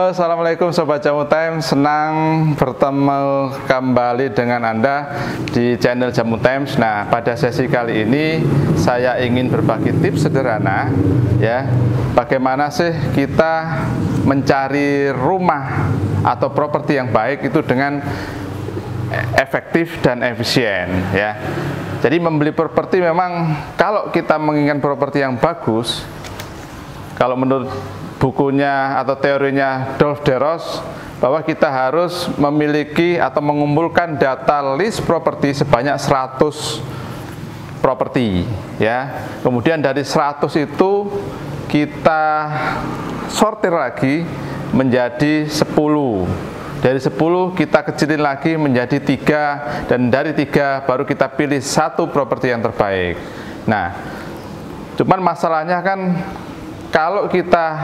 Halo, Assalamualaikum Sobat Jamu Time. Senang bertemu kembali dengan Anda di channel Jamu Times. Nah, pada sesi kali ini saya ingin berbagi tips sederhana ya. Bagaimana sih kita mencari rumah atau properti yang baik itu dengan efektif dan efisien ya. Jadi membeli properti memang kalau kita menginginkan properti yang bagus, kalau menurut bukunya atau teorinya Dolf de Ros, bahwa kita harus memiliki atau mengumpulkan data list properti sebanyak 100 properti ya. Kemudian dari 100 itu kita sortir lagi menjadi 10. Dari 10 kita kecilin lagi menjadi 3, dan dari 3 baru kita pilih satu properti yang terbaik. Nah, cuman masalahnya kan kalau kita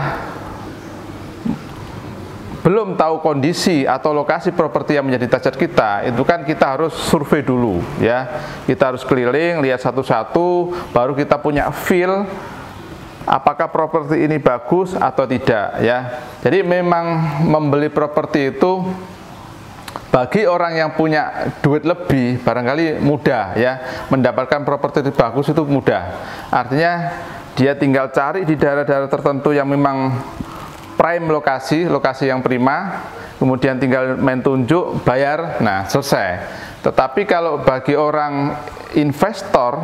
belum tahu kondisi atau lokasi properti yang menjadi target kita, itu kan kita harus survei dulu ya. Kita harus keliling, lihat satu-satu, baru kita punya feel apakah properti ini bagus atau tidak ya. Jadi memang membeli properti itu bagi orang yang punya duit lebih barangkali mudah ya. Mendapatkan properti bagus itu mudah. Artinya dia tinggal cari di daerah-daerah tertentu yang memang prime lokasi yang prima, kemudian tinggal main tunjuk, bayar, nah selesai. Tetapi kalau bagi orang investor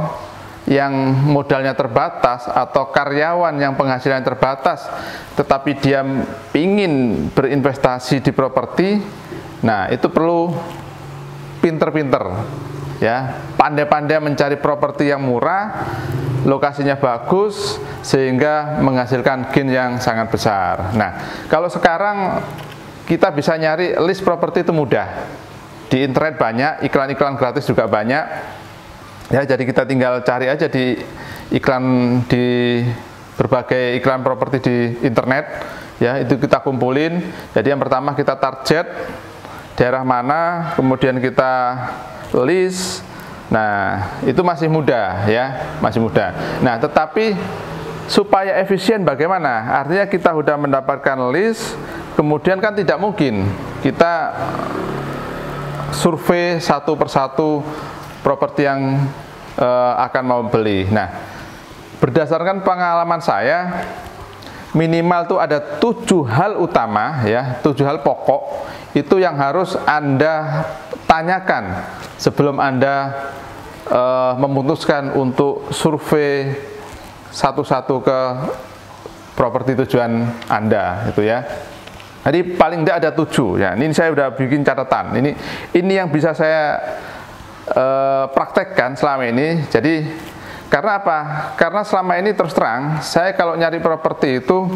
yang modalnya terbatas atau karyawan yang penghasilan terbatas, tetapi dia ingin berinvestasi di properti, nah itu perlu pinter-pinter ya, pandai-pandai mencari properti yang murah, lokasinya bagus, sehingga menghasilkan gain yang sangat besar. Nah, kalau sekarang kita bisa nyari list properti itu mudah. Di internet banyak, iklan-iklan gratis juga banyak. Ya, jadi kita tinggal cari aja di iklan, di berbagai iklan properti di internet. Ya, itu kita kumpulin. Jadi yang pertama kita target daerah mana, kemudian kita list. Nah, itu masih mudah ya, masih mudah. Nah, tetapi supaya efisien bagaimana? Artinya kita sudah mendapatkan list, kemudian kan tidak mungkin kita survei satu persatu properti yang akan mau beli. Nah, berdasarkan pengalaman saya, minimal tuh ada 7 hal utama ya, 7 hal pokok itu yang harus Anda tanyakan sebelum Anda memutuskan untuk survei satu-satu ke properti tujuan Anda itu ya. Jadi paling tidak ada 7 ya. Ini saya sudah bikin catatan. Ini yang bisa saya praktekkan selama ini. Jadi karena apa? Karena selama ini terus terang saya kalau nyari properti itu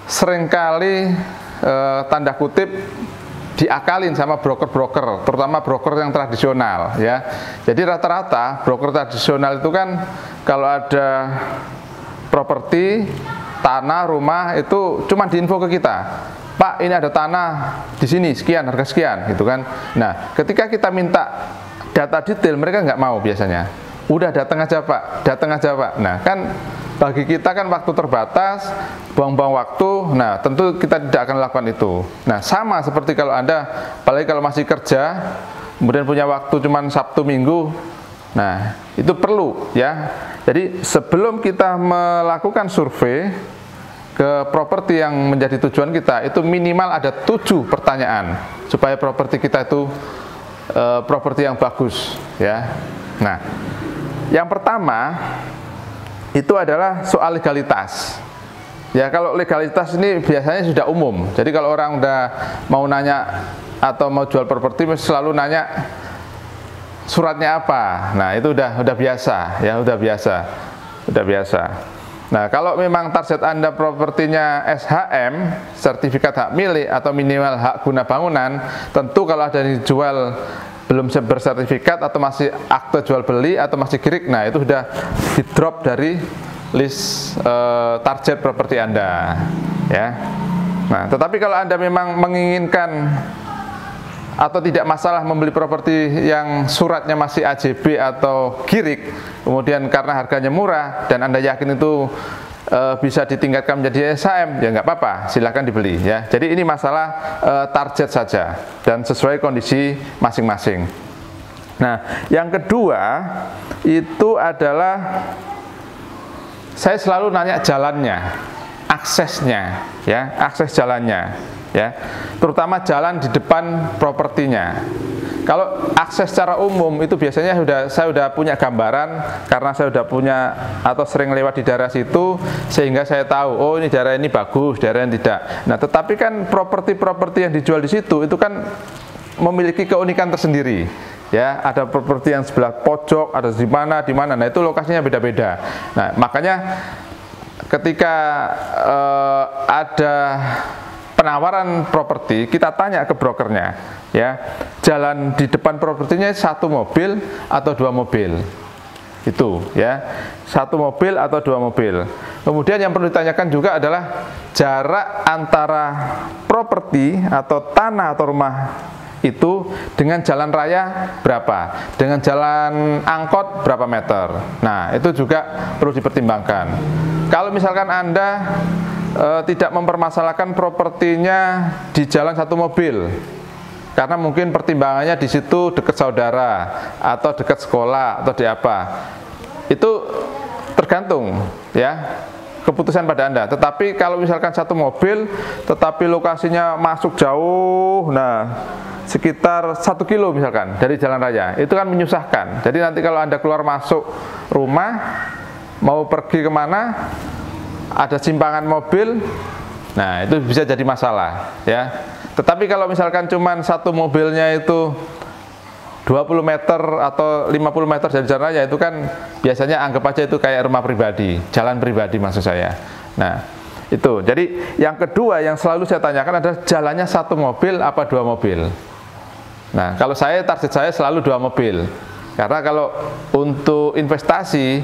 seringkali tanda kutip diakalin sama broker-broker, terutama broker yang tradisional ya. Jadi rata-rata broker tradisional itu kan kalau ada properti, tanah, rumah itu cuma diinfo ke kita. Pak, ini ada tanah di sini sekian, harga sekian gitu kan. Nah, ketika kita minta data detail, mereka nggak mau biasanya. Udah datang aja Pak, datang aja Pak. Nah, kan bagi kita kan waktu terbatas, buang-buang waktu. Nah, tentu kita tidak akan lakukan itu. Nah, sama seperti kalau Anda, apalagi kalau masih kerja, kemudian punya waktu cuma Sabtu Minggu. Nah, itu perlu ya. Jadi sebelum kita melakukan survei ke properti yang menjadi tujuan kita, itu minimal ada 7 pertanyaan supaya properti kita itu properti yang bagus ya. Nah, yang pertama itu adalah soal legalitas. Ya, kalau legalitas ini biasanya sudah umum. Jadi kalau orang udah mau nanya atau mau jual properti selalu nanya suratnya apa. Nah, itu udah biasa ya, udah biasa. Nah, kalau memang target Anda propertinya SHM, sertifikat hak milik atau minimal hak guna bangunan, tentu kalau ada yang dijual belum bersertifikat atau masih akte jual beli atau masih girik, nah itu sudah di drop dari list target properti Anda ya. Nah, tetapi kalau Anda memang menginginkan atau tidak masalah membeli properti yang suratnya masih AJB atau girik, kemudian karena harganya murah dan Anda yakin itu bisa ditingkatkan menjadi SHM, ya nggak apa-apa, silahkan dibeli ya. Jadi ini masalah target saja dan sesuai kondisi masing-masing. Nah, yang kedua itu adalah saya selalu nanya jalannya, aksesnya, ya, akses jalannya, ya, terutama jalan di depan propertinya. Kalau akses secara umum itu biasanya saya sudah punya gambaran karena saya sudah punya atau sering lewat di daerah situ, sehingga saya tahu oh ini daerah ini bagus, daerah ini tidak. Nah, tetapi kan properti-properti yang dijual di situ itu kan memiliki keunikan tersendiri. Ya, ada properti yang sebelah pojok, ada di mana. Nah, itu lokasinya beda-beda. Nah, makanya ketika ada penawaran properti, kita tanya ke brokernya, ya, jalan di depan propertinya 1 mobil atau 2 mobil, itu, ya, 1 mobil atau 2 mobil. Kemudian yang perlu ditanyakan juga adalah jarak antara properti atau tanah atau rumah itu dengan jalan raya berapa, dengan jalan angkot berapa meter. Nah, itu juga perlu dipertimbangkan. Kalau misalkan Anda tidak mempermasalahkan propertinya di jalan 1 mobil, karena mungkin pertimbangannya di situ dekat saudara atau dekat sekolah atau di apa, itu tergantung, ya, keputusan pada Anda. Tetapi kalau misalkan 1 mobil tetapi lokasinya masuk jauh, nah sekitar 1 kilo misalkan dari jalan raya, itu kan menyusahkan. Jadi nanti kalau Anda keluar masuk rumah mau pergi kemana, ada simpangan mobil, nah itu bisa jadi masalah, ya. Tetapi kalau misalkan cuman 1 mobilnya itu 20 meter atau 50 meter dari jalan raya, itu kan biasanya anggap aja itu kayak rumah pribadi, jalan pribadi maksud saya. Nah, itu. Jadi yang kedua yang selalu saya tanyakan adalah jalannya 1 mobil apa 2 mobil. Nah, kalau saya target saya selalu 2 mobil. Karena kalau untuk investasi,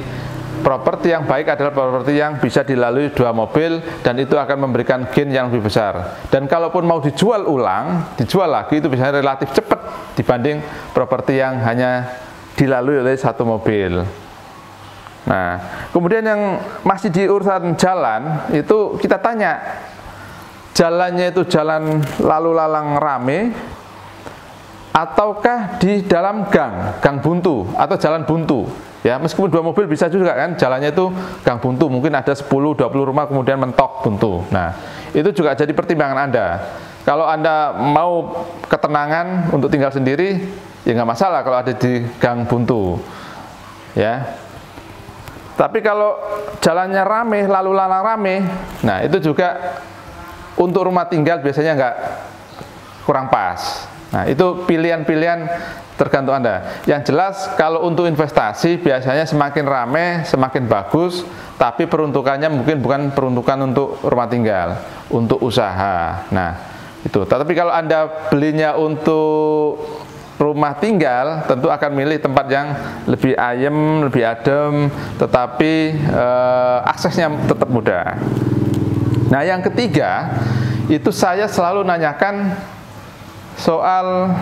properti yang baik adalah properti yang bisa dilalui 2 mobil dan itu akan memberikan gain yang lebih besar. Dan kalaupun mau dijual ulang, dijual lagi, itu biasanya relatif cepat dibanding properti yang hanya dilalui oleh 1 mobil. Nah, kemudian yang masih di urusan jalan itu kita tanya, jalannya itu jalan lalu lalang rame ataukah di dalam gang buntu atau jalan buntu. Ya, meskipun 2 mobil bisa juga kan, jalannya itu gang buntu, mungkin ada 10-20 rumah kemudian mentok buntu. Nah, itu juga jadi pertimbangan Anda. Kalau Anda mau ketenangan untuk tinggal sendiri, ya nggak masalah kalau ada di gang buntu, ya. Tapi kalau jalannya rame, lalu lalang rame, nah itu juga untuk rumah tinggal biasanya nggak, kurang pas. Nah, itu pilihan-pilihan tergantung Anda. Yang jelas kalau untuk investasi biasanya semakin rame semakin bagus, tapi peruntukannya mungkin bukan peruntukan untuk rumah tinggal, untuk usaha. Nah, itu. Tapi kalau Anda belinya untuk rumah tinggal, tentu akan milih tempat yang lebih ayem, lebih adem, tetapi aksesnya tetap mudah. Nah, yang ketiga, itu saya selalu nanyakan soal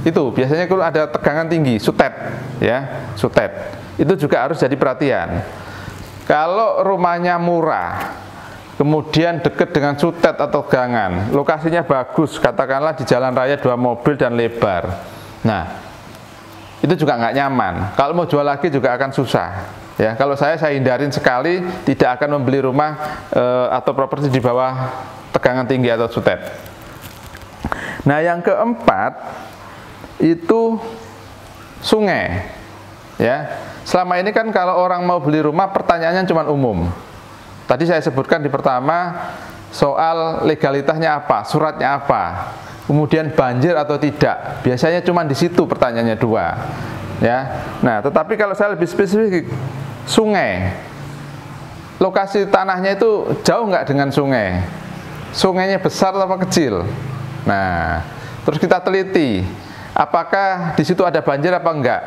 itu, biasanya kalau ada tegangan tinggi, sutet, ya, sutet. Itu juga harus jadi perhatian. Kalau rumahnya murah, kemudian dekat dengan sutet atau tegangan, lokasinya bagus, katakanlah di jalan raya 2 mobil dan lebar. Nah, itu juga nggak nyaman. Kalau mau jual lagi juga akan susah. Ya, kalau saya hindarin sekali, tidak akan membeli rumah atau properti di bawah tegangan tinggi atau sutet. Nah, yang keempat itu sungai. Ya, selama ini kan kalau orang mau beli rumah pertanyaannya cuma umum. Tadi saya sebutkan di pertama soal legalitasnya apa, suratnya apa, kemudian banjir atau tidak. Biasanya cuma di situ pertanyaannya 2. Ya, nah tetapi kalau saya lebih spesifik, sungai, lokasi tanahnya itu jauh nggak dengan sungai? Sungainya besar atau kecil? Nah, terus kita teliti, apakah di situ ada banjir apa enggak?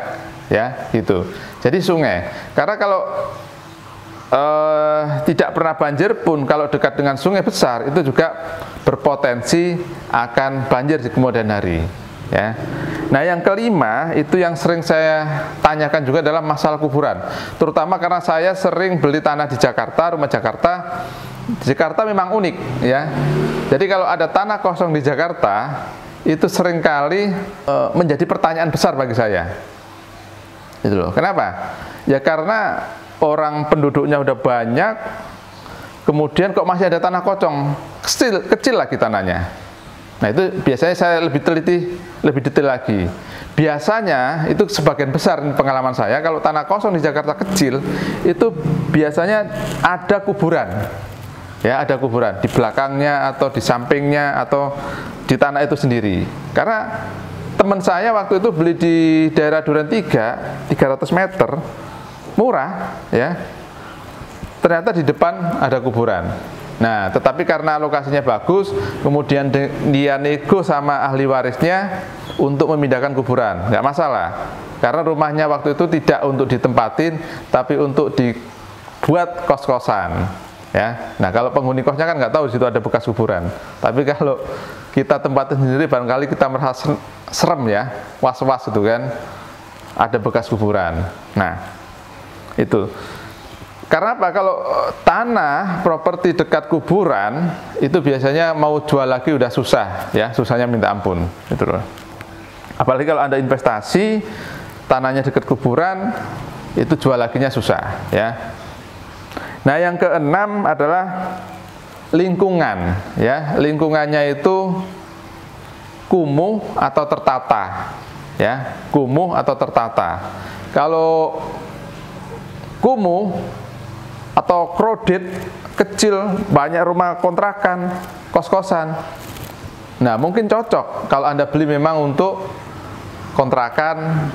Ya, gitu. Jadi sungai. Karena kalau tidak pernah banjir pun, kalau dekat dengan sungai besar, itu juga berpotensi akan banjir di kemudian hari. ya. Nah, yang kelima itu yang sering saya tanyakan juga adalah masalah kuburan. Terutama karena saya sering beli tanah di Jakarta, rumah Jakarta. Jakarta memang unik, ya. Jadi kalau ada tanah kosong di Jakarta, itu seringkali menjadi pertanyaan besar bagi saya. Gitu loh. Kenapa? Ya karena orang penduduknya udah banyak, kemudian kok masih ada tanah kosong, kecil lagi tanahnya. Nah, itu biasanya saya lebih teliti, lebih detail lagi. Biasanya itu sebagian besar pengalaman saya, kalau tanah kosong di Jakarta kecil, itu biasanya ada kuburan. Ya, ada kuburan di belakangnya atau di sampingnya atau di tanah itu sendiri. Karena teman saya waktu itu beli di daerah Duren 3, 300 meter, murah, ya. Ternyata di depan ada kuburan. Nah, tetapi karena lokasinya bagus, kemudian dia nego sama ahli warisnya untuk memindahkan kuburan, nggak masalah. Karena rumahnya waktu itu tidak untuk ditempatin, tapi untuk dibuat kos-kosan. Ya, nah kalau penghuni kosnya kan nggak tahu di situ ada bekas kuburan. Tapi kalau kita tempatin sendiri, barangkali kita merasa serem ya, was-was itu kan, ada bekas kuburan. Nah, itu. Karena apa? Kalau tanah properti dekat kuburan itu biasanya mau jual lagi udah susah, ya, susahnya minta ampun, gitu loh. Apalagi kalau Anda investasi tanahnya dekat kuburan, itu jual laginya susah, ya. Nah, yang keenam adalah lingkungan, ya. Lingkungannya itu kumuh atau tertata, ya, kumuh atau tertata. Kalau kumuh atau crowded, kecil, banyak rumah kontrakan, kos-kosan. Nah, mungkin cocok kalau Anda beli memang untuk kontrakan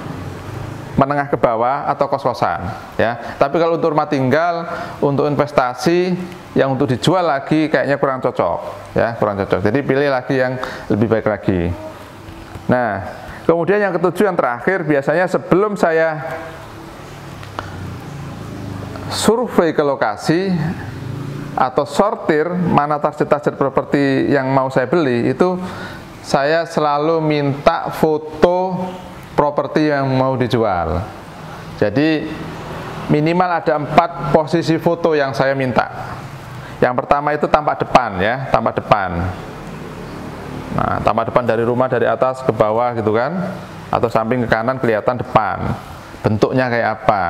menengah ke bawah atau kos-kosan, ya. Tapi kalau untuk rumah tinggal, untuk investasi yang untuk dijual lagi kayaknya kurang cocok, ya, kurang cocok. Jadi pilih lagi yang lebih baik lagi. Nah, kemudian yang ketujuh, yang terakhir, biasanya sebelum saya survei ke lokasi atau sortir mana target properti yang mau saya beli, itu saya selalu minta foto properti yang mau dijual. Jadi minimal ada 4 posisi foto yang saya minta. Yang pertama itu tampak depan, ya, tampak depan. Nah, tampak depan dari rumah, dari atas ke bawah gitu kan, atau samping ke kanan kelihatan depan. Bentuknya kayak apa.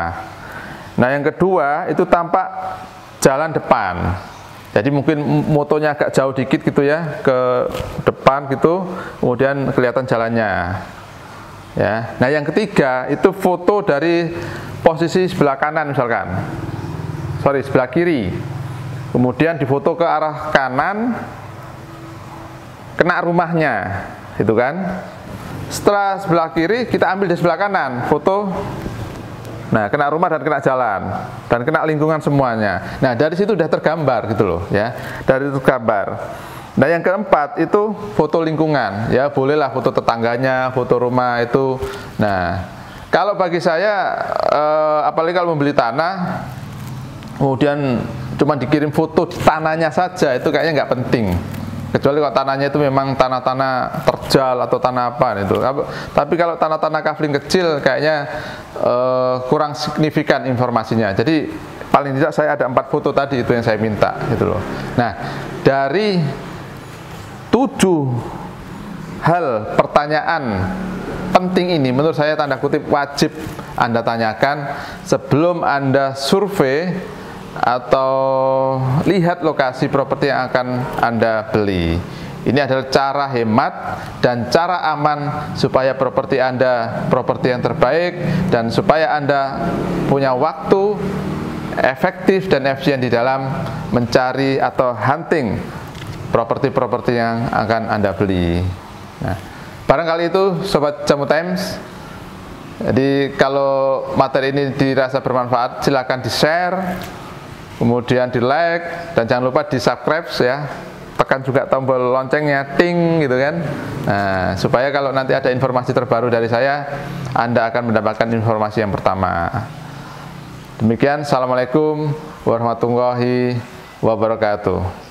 Nah, yang kedua itu tampak jalan depan. Jadi mungkin motonya agak jauh dikit gitu ya, ke depan gitu, kemudian kelihatan jalannya. Ya. Nah, yang ketiga itu foto dari posisi sebelah kanan misalkan. Sebelah kiri. Kemudian difoto ke arah kanan, kena rumahnya, gitu kan. Setelah sebelah kiri kita ambil di sebelah kanan, foto. Nah, kena rumah dan kena jalan dan kena lingkungan semuanya. Nah, dari situ udah tergambar gitu loh, ya. Dari itu tergambar. Nah, yang keempat itu foto lingkungan, ya, bolehlah foto tetangganya, foto rumah itu. Nah, kalau bagi saya apalagi kalau membeli tanah kemudian cuma dikirim foto tanahnya saja, itu kayaknya nggak penting. Kecuali kalau tanahnya itu memang tanah-tanah terjal atau tanah apa itu. Tapi kalau tanah-tanah kafling kecil kayaknya kurang signifikan informasinya. Jadi paling tidak saya ada 4 foto tadi itu yang saya minta gitu loh. Nah, dari 7 hal pertanyaan penting ini menurut saya tanda kutip wajib Anda tanyakan sebelum Anda survei atau lihat lokasi properti yang akan Anda beli. Ini adalah cara hemat dan cara aman supaya properti Anda properti yang terbaik dan supaya Anda punya waktu efektif dan efisien di dalam mencari atau hunting properti-properti yang akan Anda beli. Nah, barangkali itu Sobat Jamu Times. Jadi kalau materi ini dirasa bermanfaat, silakan di-share, kemudian di-like, dan jangan lupa di-subscribe ya. Tekan juga tombol loncengnya, ting gitu kan. Nah, supaya kalau nanti ada informasi terbaru dari saya, Anda akan mendapatkan informasi yang pertama. Demikian, Assalamualaikum warahmatullahi wabarakatuh.